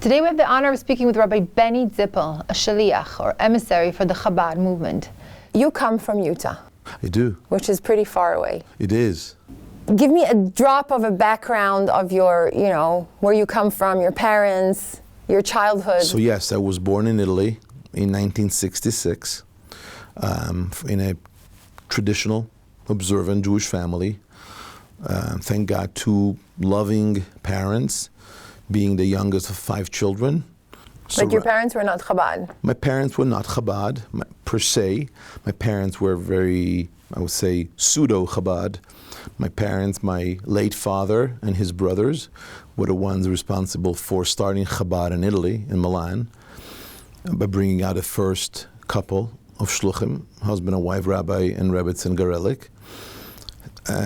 Today we have the honor of speaking with Rabbi Benny Zippel, a shaliach, or emissary for the Chabad movement. You come from Utah. I do. Which is pretty far away. It is. Give me a drop of a background of your, where you come from, your parents, your childhood. So yes, I was born in Italy in 1966 in a traditional, observant Jewish family. Thank God, 2 loving parents, being the youngest of 5 children. But your parents were not Chabad? My parents were not Chabad, per se. My parents were very, I would say, pseudo-Chabad. My parents, my late father and his brothers, were the ones responsible for starting Chabad in Italy, in Milan, by bringing out the first couple of shluchim, husband and wife, Rabbi and Rabbi Garelik.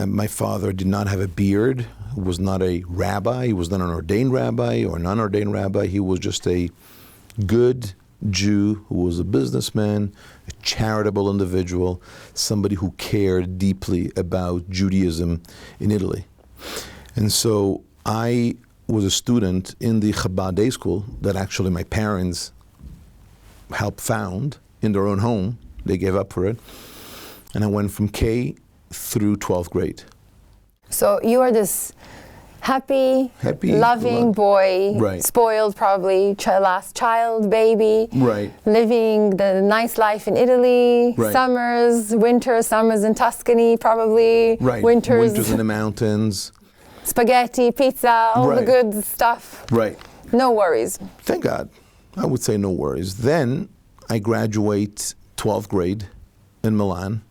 My father did not have a beard, was not a rabbi, he was not an ordained rabbi or non-ordained rabbi. He was just a good Jew who was a businessman, a charitable individual, somebody who cared deeply about Judaism in Italy. And so I was a student in the Chabad day school that actually my parents helped found in their own home. They gave up for it. And I went from K through 12th grade. So you are this happy loving boy, right. Spoiled probably, last child, baby, right. Living the nice life in Italy, right. Summers in Tuscany probably, right. Winters in the mountains, spaghetti, pizza, all right. the good stuff. Right. No worries. Thank God. I would say no worries. Then I graduate 12th grade in Milan,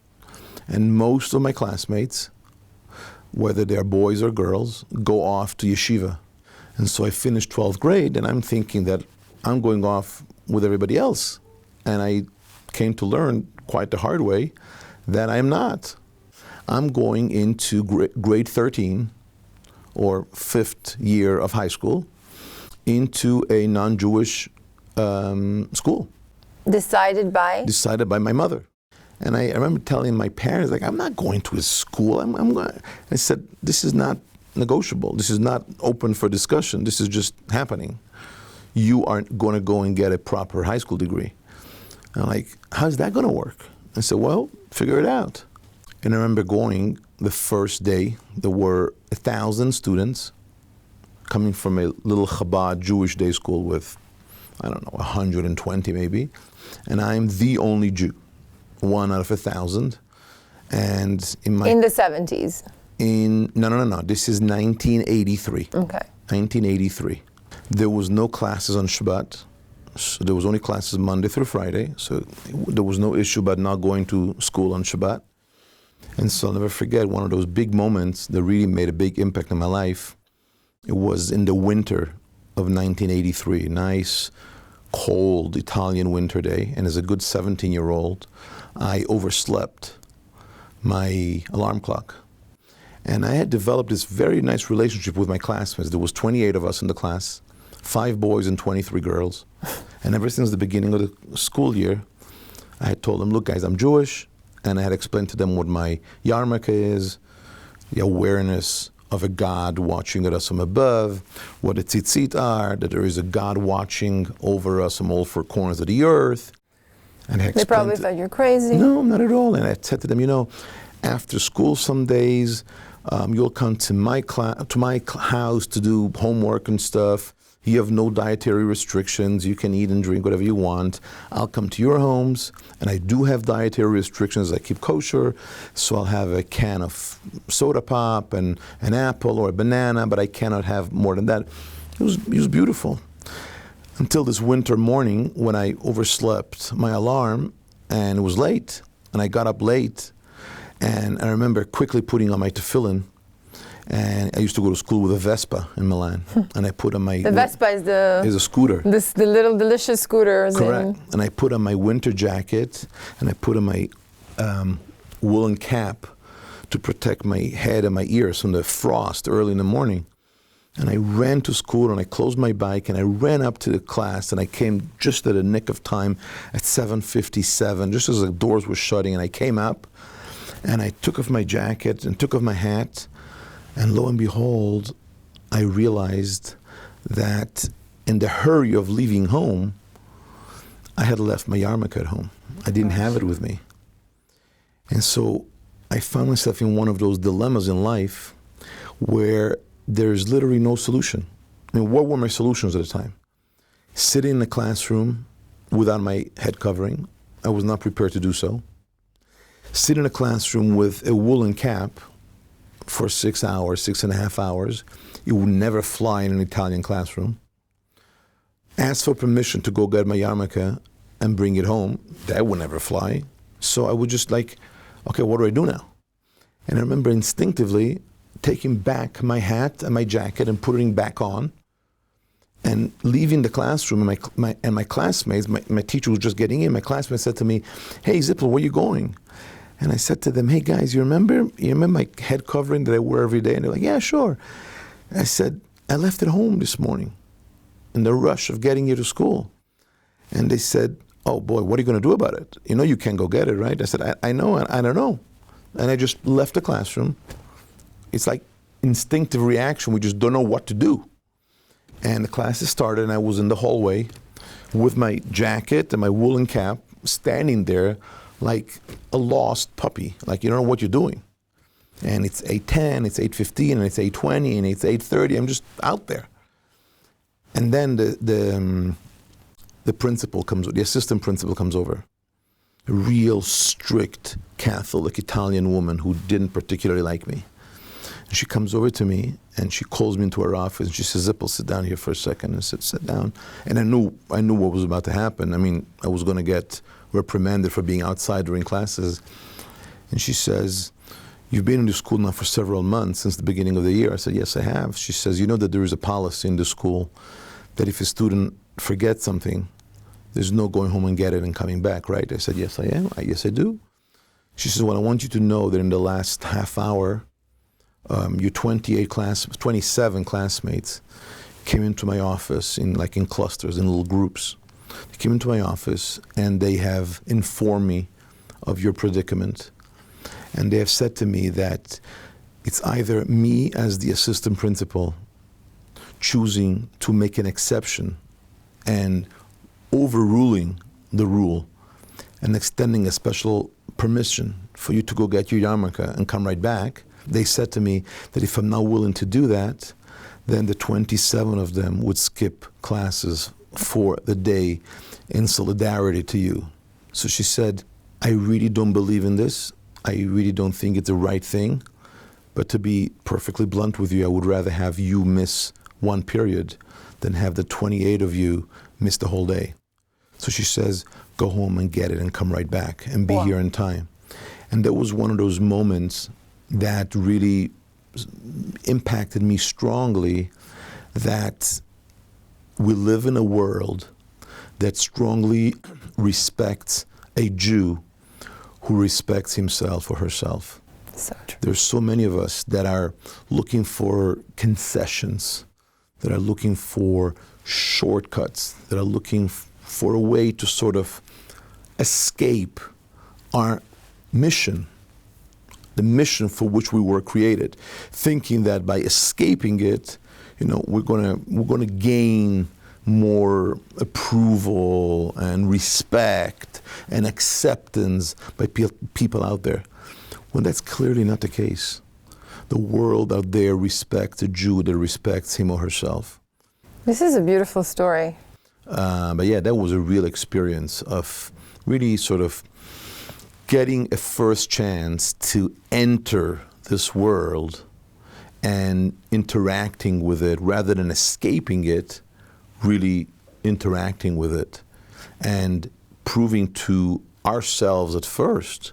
and most of my classmates, whether they're boys or girls, go off to yeshiva. And so I finished 12th grade, and I'm thinking that I'm going off with everybody else. And I came to learn quite the hard way that I'm not. I'm going into grade 13, or 5th year of high school, into a non-Jewish school. Decided by? Decided by my mother. And I remember telling my parents, I'm not going to his school. I'm going. I said, this is not negotiable. This is not open for discussion. This is just happening. You aren't going to go and get a proper high school degree. And I'm like, how's that going to work? I said, well, figure it out. And I remember going the first day. There were 1,000 students coming from a little Chabad Jewish day school with, 120 maybe. And I'm the only Jew. 1 out of 1,000, and in the 70s. No. This is 1983. Okay. 1983. There was no classes on Shabbat. So there was only classes Monday through Friday. So there was no issue about not going to school on Shabbat. And so I'll never forget one of those big moments that really made a big impact in my life. It was in the winter of 1983. Nice, cold Italian winter day. And as a good 17-year-old, I overslept my alarm clock. And I had developed this very nice relationship with my classmates. There was 28 of us in the class, 5 boys and 23 girls. And ever since the beginning of the school year, I had told them, look guys, I'm Jewish. And I had explained to them what my yarmulke is, the awareness of a God watching at us from above, what the tzitzit are, that there is a God watching over us from all 4 corners of the earth. And they probably thought you're crazy. No, not at all. And I said to them, after school some days, you'll come to my house to do homework and stuff. You have no dietary restrictions. You can eat and drink whatever you want. I'll come to your homes, and I do have dietary restrictions. I keep kosher, so I'll have a can of soda pop and an apple or a banana, but I cannot have more than that. It was beautiful. Until this winter morning when I overslept my alarm and it was late, and I got up late, and I remember quickly putting on my tefillin, and I used to go to school with a Vespa in Milan, and I put on my... The Vespa is a scooter. The little delicious scooter. Correct. And I put on my winter jacket, and I put on my woolen cap to protect my head and my ears from the frost early in the morning. And I ran to school, and I closed my bike, and I ran up to the class, and I came just at the nick of time at 7:57, just as the doors were shutting, and I came up, and I took off my jacket and took off my hat, and lo and behold, I realized that in the hurry of leaving home, I had left my yarmulke at home. I didn't have it with me. And so I found myself in one of those dilemmas in life where there's literally no solution. I mean, what were my solutions at the time? Sitting in the classroom without my head covering. I was not prepared to do so. Sit in a classroom with a woolen cap for 6 hours, 6.5 hours. It would never fly in an Italian classroom. Ask for permission to go get my yarmulke and bring it home. That would never fly. So I would just like, okay, what do I do now? And I remember instinctively taking back my hat and my jacket and putting it back on and leaving the classroom. And my classmates, my teacher was just getting in. My classmates said to me, hey, Zippel, where are you going? And I said to them, hey guys, you remember my head covering that I wear every day? And they're like, yeah, sure. I said, I left it home this morning in the rush of getting you to school. And they said, oh boy, what are you going to do about it? You know you can't go get it, right? I said, I know, I don't know. And I just left the classroom. It's like instinctive reaction. We just don't know what to do. And the classes started, and I was in the hallway with my jacket and my woolen cap, standing there like a lost puppy, like you don't know what you're doing. And it's 8:10, it's 8:15, and it's 8:20, and it's 8:30. I'm just out there. And then the principal comes, the assistant principal comes over, a real strict Catholic Italian woman who didn't particularly like me. And she comes over to me and she calls me into her office and she says, Zippel, sit down here for a second. And I said, sit down. And I knew what was about to happen. I mean, I was going to get reprimanded for being outside during classes. And she says, you've been in the school now for several months, since the beginning of the year. I said, yes, I have. She says, you know that there is a policy in the school that if a student forgets something, there's no going home and get it and coming back, right? I said, yes, I am. Yes, I do. She says, well, I want you to know that in the last half hour, your 27 classmates came into my office in clusters, in little groups. They came into my office and they have informed me of your predicament. And they have said to me that it's either me as the assistant principal choosing to make an exception and overruling the rule and extending a special permission for you to go get your yarmulke and come right back. They said to me that if I'm not willing to do that, then the 27 of them would skip classes for the day in solidarity to you. So she said, I really don't believe in this. I really don't think it's the right thing. But to be perfectly blunt with you, I would rather have you miss one period than have the 28 of you miss the whole day. So she says, go home and get it and come right back and be here in time. And that was one of those moments that really impacted me strongly, that we live in a world that strongly respects a Jew who respects himself or herself. So true. There's so many of us that are looking for concessions, that are looking for shortcuts, that are looking for a way to sort of escape our mission, the mission for which we were created, thinking that by escaping it, we're gonna gain more approval and respect and acceptance by people out there, when that's clearly not the case. The world out there respects a Jew that respects him or herself. This is a beautiful story. But yeah, that was a real experience of really sort of getting a first chance to enter this world and interacting with it rather than escaping it, really interacting with it and proving to ourselves at first.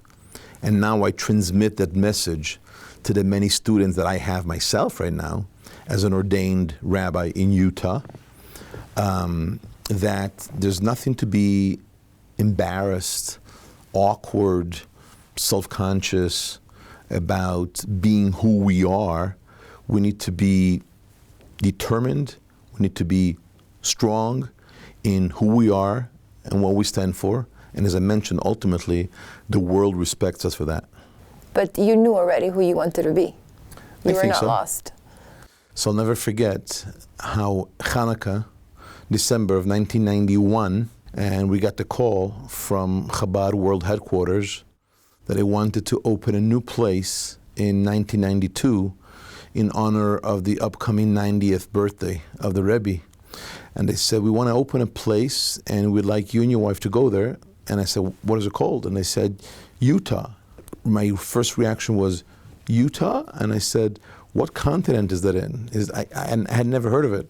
And now I transmit that message to the many students that I have myself right now as an ordained rabbi in Utah, that there's nothing to be embarrassed, awkward, self-conscious about being who we are. We need to be determined. We need to be strong in who we are and what we stand for. And as I mentioned, ultimately, the world respects us for that. But you knew already who you wanted to be. You were not lost. So I'll never forget how Hanukkah December of 1991, and we got the call from Chabad World Headquarters that they wanted to open a new place in 1992 in honor of the upcoming 90th birthday of the Rabbi. And they said, we want to open a place and we'd like you and your wife to go there. And I said, what is it called? And they said, Utah. My first reaction was, Utah? And I said, what continent is that in? I had never heard of it.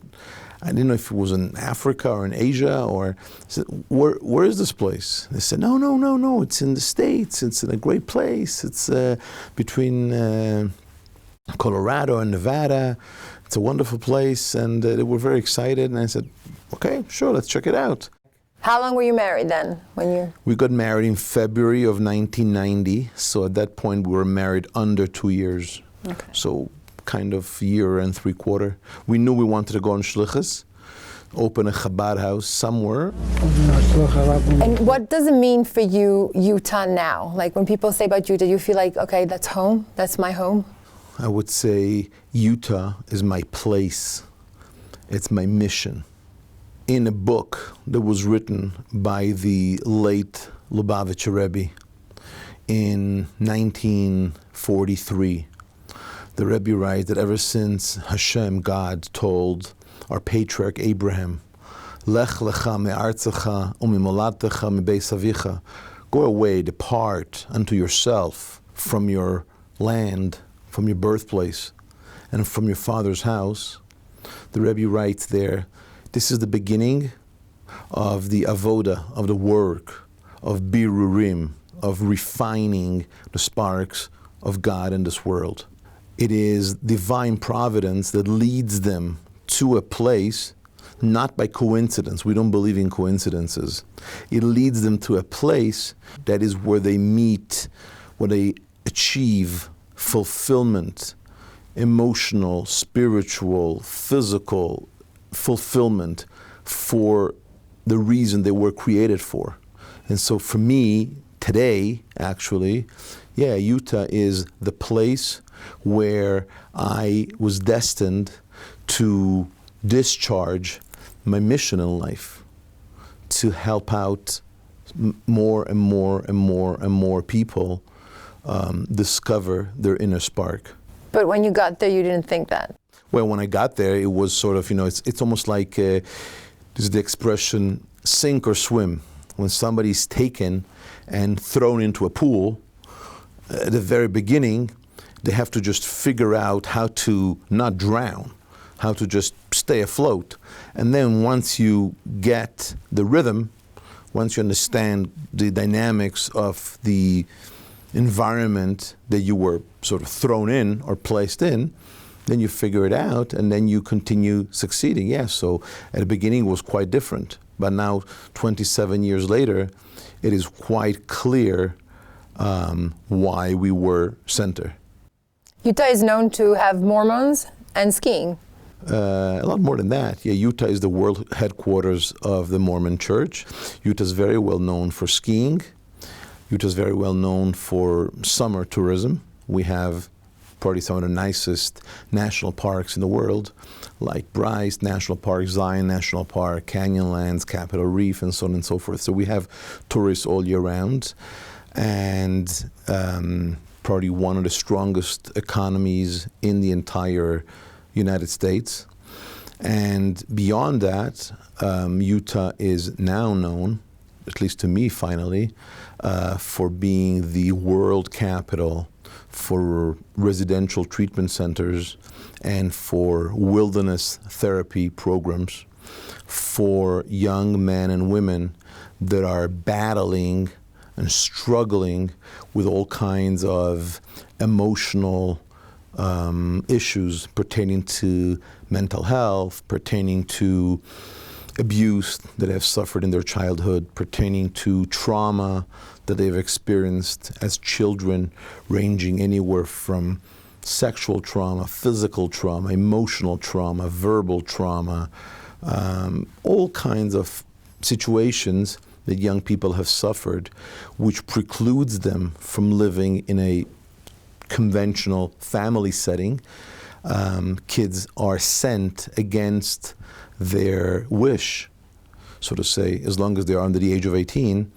I didn't know if it was in Africa or in Asia, or I said, where is this place? They said, no, it's in the States. It's in a great place. It's between Colorado and Nevada. It's a wonderful place, and they were very excited. And I said, okay, sure, let's check it out. How long were you married then? We got married in February of 1990. So at that point, we were married under 2 years. Okay. So kind of year and 3/4. We knew we wanted to go on shlichus, open a Chabad house somewhere. And what does it mean for you, Utah, now? Like when people say about Utah, you feel like, okay, that's home, that's my home? I would say Utah is my place. It's my mission. In a book that was written by the late Lubavitcher Rebbe in 1943, the Rebbe writes that ever since Hashem, God, told our patriarch Abraham, Lech lecha me'artzecha u'mimolatecha mibeis avicha, go away, depart unto yourself from your land, from your birthplace, and from your father's house. The Rebbe writes there, this is the beginning of the avoda, of the work, of birurim, of refining the sparks of God in this world. It is divine providence that leads them to a place, not by coincidence. We don't believe in coincidences. It leads them to a place that is where they meet, where they achieve fulfillment, emotional, spiritual, physical fulfillment for the reason they were created for. And so for me, today, actually, Utah is the place where I was destined to discharge my mission in life, to help out more and more people discover their inner spark. But when you got there, you didn't think that? Well, when I got there, it was sort of, it's almost like, this is the expression, sink or swim. When somebody's taken and thrown into a pool, at the very beginning, they have to just figure out how to not drown, how to just stay afloat. And then once you get the rhythm, once you understand the dynamics of the environment that you were sort of thrown in or placed in, then you figure it out and then you continue succeeding. Yes, so at the beginning it was quite different. But now, 27 years later, it is quite clear why we were center. Utah is known to have Mormons and skiing. A lot more than that. Yeah, Utah is the world headquarters of the Mormon Church. Utah is very well known for skiing. Utah is very well known for summer tourism. We have probably some of the nicest national parks in the world, like Bryce National Park, Zion National Park, Canyonlands, Capitol Reef, and so on and so forth. So we have tourists all year round. And probably one of the strongest economies in the entire United States. And beyond that, Utah is now known, at least to me finally, for being the world capital for residential treatment centers and for wilderness therapy programs for young men and women that are battling and struggling with all kinds of emotional issues pertaining to mental health, pertaining to abuse that they have suffered in their childhood, pertaining to trauma that they've experienced as children, ranging anywhere from sexual trauma, physical trauma, emotional trauma, verbal trauma, all kinds of situations that young people have suffered, which precludes them from living in a conventional family setting. Kids are sent against their wish, so to say, as long as they're under the age of 18.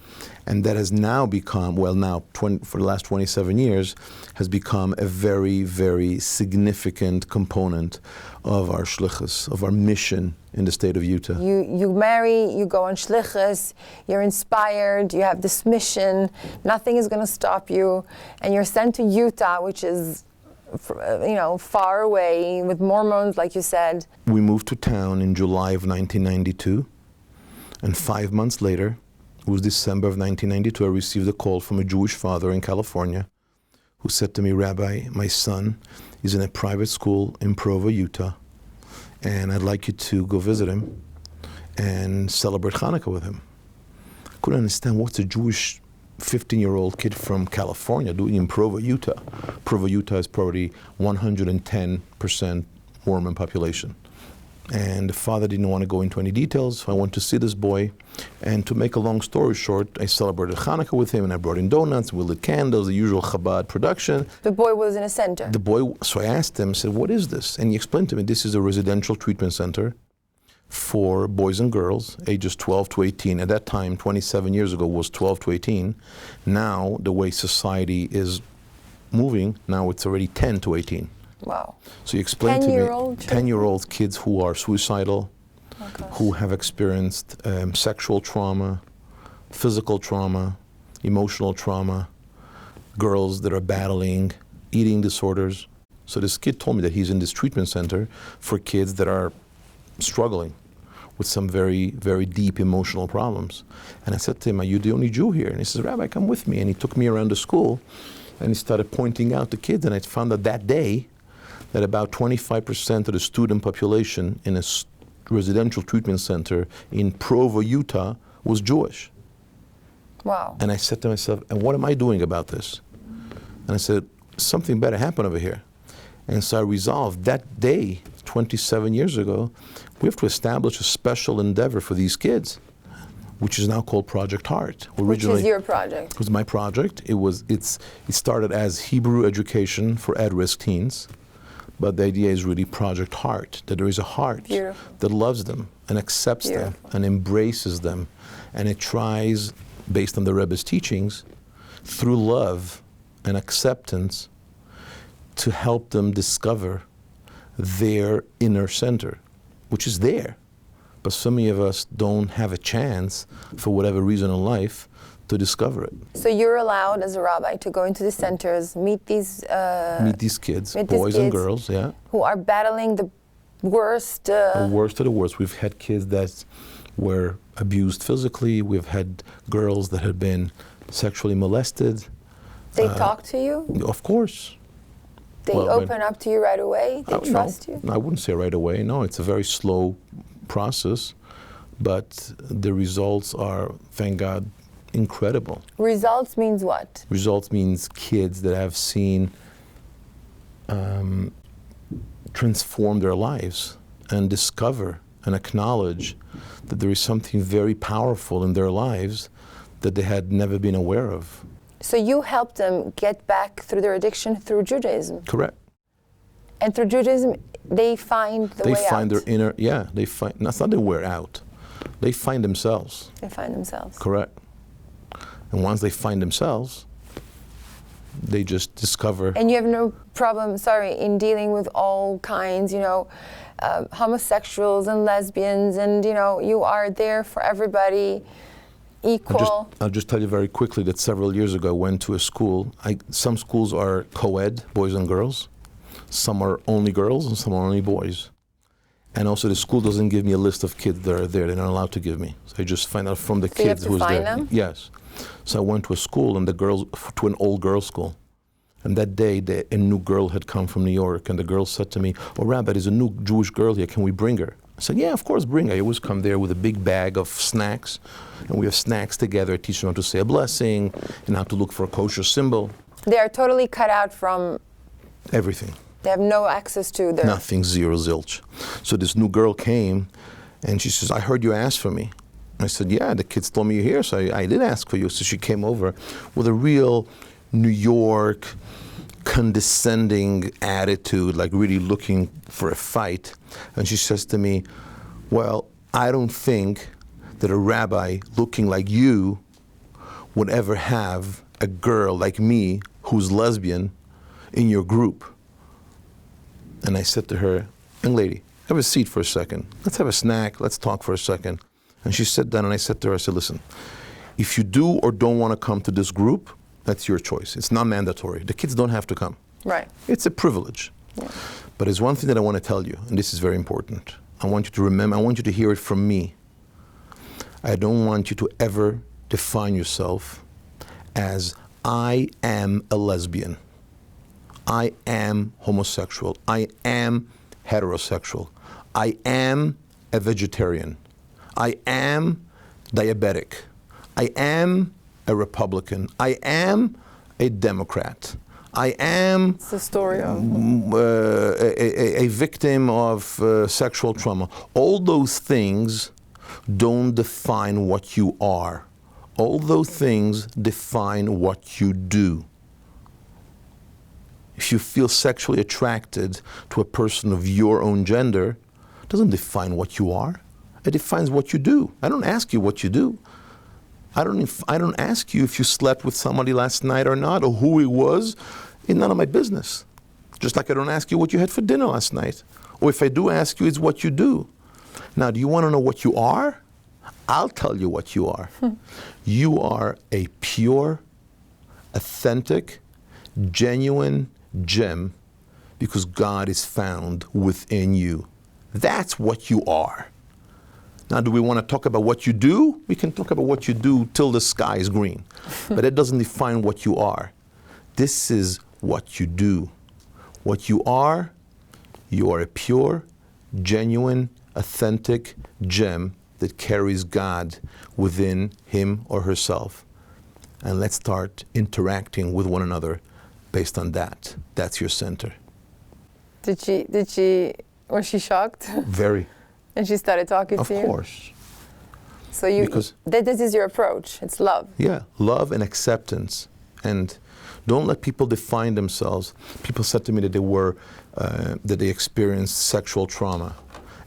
And that has now become, for the last 27 years, has become a very, very significant component of our shlichus, of our mission in the state of Utah. You marry, you go on shlichus, you're inspired, you have this mission, nothing is going to stop you, and you're sent to Utah, which is, far away, with Mormons, like you said. We moved to town in July of 1992, and 5 months later, it was December of 1992, I received a call from a Jewish father in California who said to me, Rabbi, my son is in a private school in Provo, Utah, and I'd like you to go visit him and celebrate Hanukkah with him. I couldn't understand what's a Jewish 15-year-old kid from California doing in Provo, Utah. Provo, Utah is probably 110% Mormon population. And the father didn't want to go into any details, so I went to see this boy. And to make a long story short, I celebrated Hanukkah with him, and I brought in donuts, we lit candles, the usual Chabad production. The boy was in a center. So I asked him, I said, what is this? And he explained to me, this is a residential treatment center for boys and girls, ages 12 to 18. At that time, 27 years ago, was 12 to 18. Now, the way society is moving, now it's already 10 to 18. Wow. So you explained to me 10-year-old kids who are suicidal, who have experienced sexual trauma, physical trauma, emotional trauma, girls that are battling eating disorders. So this kid told me that he's in this treatment center for kids that are struggling with some very, very deep emotional problems. And I said to him, are you the only Jew here? And he says, Rabbi, come with me. And he took me around the school and he started pointing out the kids. And I found out that day that about 25% of the student population in a residential treatment center in Provo, Utah, was Jewish. Wow. And I said to myself, and what am I doing about this? And I said, something better happened over here. And so I resolved that day, 27 years ago, we have to establish a special endeavor for these kids, which is now called Project Heart. Originally, which is your project? It was my project. It started as Hebrew education for at-risk teens. But the idea is really Project Heart, that there is a heart that loves them and accepts them and embraces them. And it tries, based on the Rebbe's teachings, through love and acceptance, to help them discover their inner center, which is there. But so many of us don't have a chance, for whatever reason in life, to discover it. So you're allowed as a rabbi to go into the centers, meet these kids, boys and girls, who are battling the worst. The worst of the worst. We've had kids that were abused physically. We've had girls that had been sexually molested. They talk to you? Of course. They open up to you right away? They trust you? No, I wouldn't say right away. No, it's a very slow process, but the results are, thank God, incredible. Results means what? Results means kids that have seen transform their lives and discover and acknowledge that there is something very powerful in their lives that they had never been aware of. So you help them get back through their addiction through Judaism? Correct. And through Judaism, they find the way out? They find their inner, that's not they wear out. They find themselves. They find themselves. Correct. And once they find themselves, they just discover. And you have no problem, in dealing with all kinds, homosexuals and lesbians, and you are there for everybody, equal. I'll just tell you very quickly that several years ago I went to a school. Some schools are co-ed, boys and girls. Some are only girls and some are only boys. And also the school doesn't give me a list of kids that are there. They're not allowed to give me. So I just find out from the kids who's there. You have to find them? Yes. So I went to a school, and to an old girls' school. And that day, a new girl had come from New York, and the girl said to me, "Oh, Rabbi, there's a new Jewish girl here. Can we bring her?" I said, "Yeah, of course, bring her." I always come there with a big bag of snacks, and we have snacks together. I teach them how to say a blessing and how to look for a kosher symbol. They are totally cut out from everything. They have no access to their... Nothing, zero, zilch. So this new girl came, and she says, "I heard you asked for me." I said, "Yeah, the kids told me you're here, so I did ask for you." So she came over with a real New York condescending attitude, like really looking for a fight. And she says to me, Well, I don't think that a rabbi looking like you would ever have a girl like me who's lesbian in your group. And I said to her, young lady, have a seat for a second. Let's have a snack. Let's talk for a second. And she sat down and I said to her, I said, listen, if you do or don't want to come to this group, that's your choice. It's not mandatory. The kids don't have to come. Right. It's a privilege. Yeah. But there's one thing that I want to tell you, and this is very important. I want you to remember, I want you to hear it from me. I don't want you to ever define yourself as I am a lesbian. I am homosexual. I am heterosexual. I am a vegetarian. I am diabetic. I am a Republican. I am a Democrat. I am It's the story of a victim of sexual trauma. All those things don't define what you are. All those things define what you do. If you feel sexually attracted to a person of your own gender, it doesn't define what you are. It defines what you do. I don't ask you what you do. I don't ask you if you slept with somebody last night or not, or who he was. It's none of my business. Just like I don't ask you what you had for dinner last night. Or if I do ask you, it's what you do. Now, do you want to know what you are? I'll tell you what you are. You are a pure, authentic, genuine gem because God is found within you. That's what you are. Now, do we want to talk about what you do? We can talk about what you do till the sky is green. But it doesn't define what you are. This is what you do. What you are a pure, genuine, authentic gem that carries God within him or herself. And let's start interacting with one another based on that. That's your center. Was she shocked? Very. And she started talking to you? Of course. So this is your approach. It's love. Yeah, love and acceptance. And don't let people define themselves. People said to me that they experienced sexual trauma.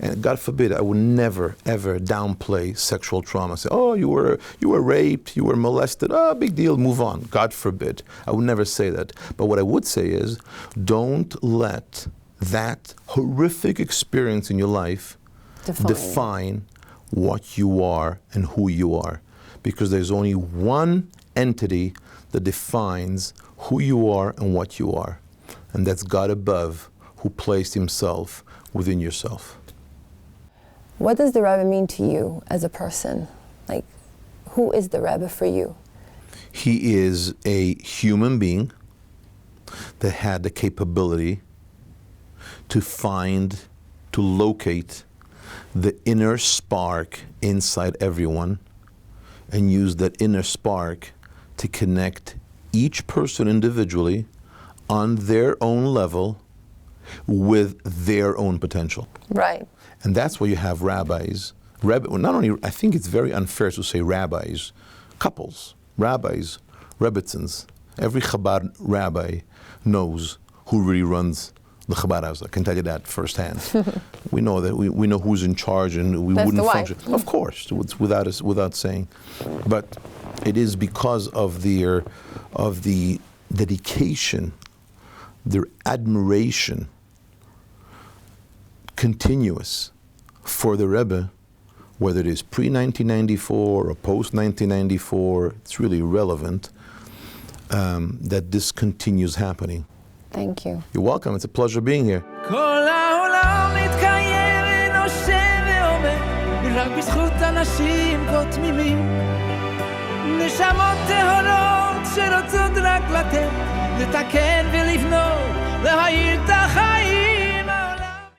And God forbid, I would never, ever downplay sexual trauma. Say, oh, you were raped, you were molested, oh, big deal, move on. God forbid. I would never say that. But what I would say is, don't let that horrific experience in your life define what you are and who you are. Because there's only one entity that defines who you are and what you are. And that's God above, who placed himself within yourself. What does the Rabbi mean to you as a person? Like, who is the Rabbi for you? He is a human being that had the capability to find, to locate the inner spark inside everyone and use that inner spark to connect each person individually on their own level with their own potential. Right. And that's why you have rabbis. Not only, I think it's very unfair to say rabbis, couples, rabbis, rebbitzins. Every Chabad rabbi knows who really runs the Chabad house. I can tell you that firsthand. We know that we know who's in charge, and we wouldn't function. Of course, it's without saying. But it is because of the dedication, their admiration, continuous for the Rebbe, whether it is pre-1994 or post-1994, it's really irrelevant, that this continues happening. Thank you. You're welcome. It's a pleasure being here. נשמות טהורות שרוצות רק לתת, לתקן ולבנות, להאיר את החיים.